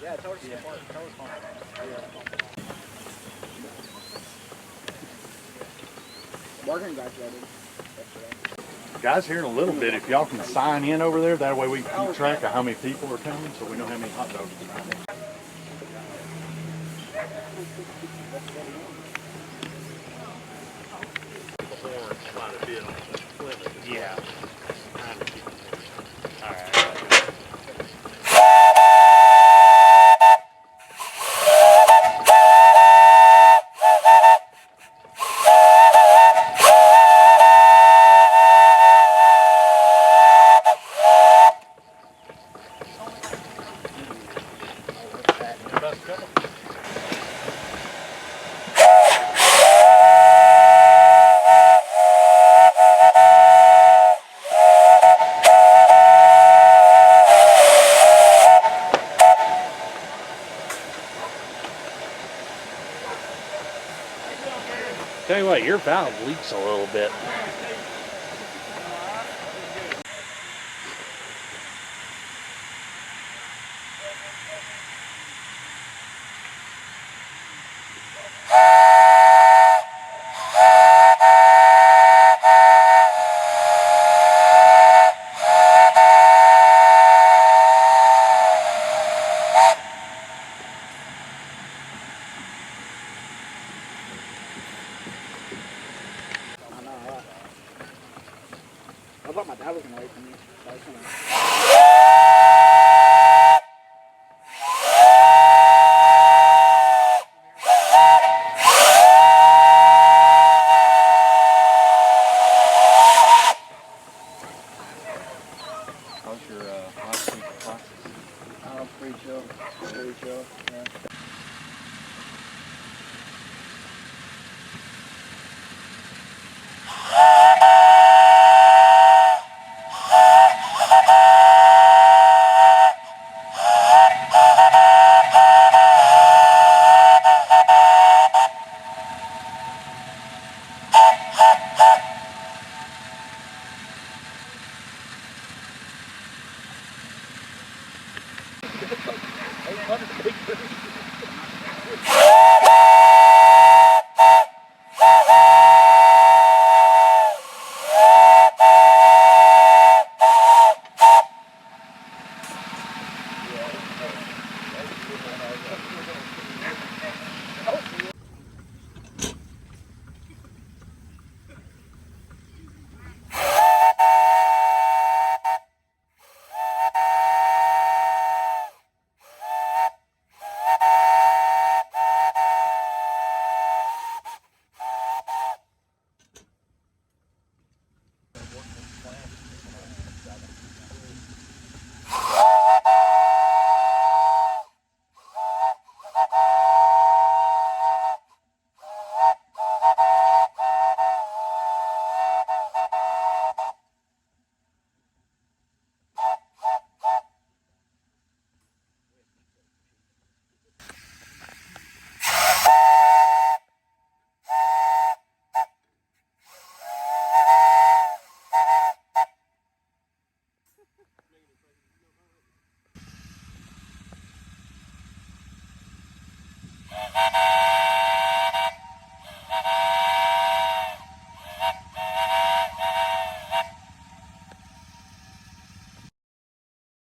Yeah, tell her to support. Tell her phone. Morgan graduated yesterday. Guys, here in a little bit, if y'all can sign in over there, that way we can keep track of how many people are coming, so we know how many hot dogs are coming. Yeah. All right. Tell you what, your valve leaks a little bit. I thought my dad was gonna wait for me. So I was gonna... How's your last week of classes? Oh, pretty chill. Pretty chill, yeah. Hey,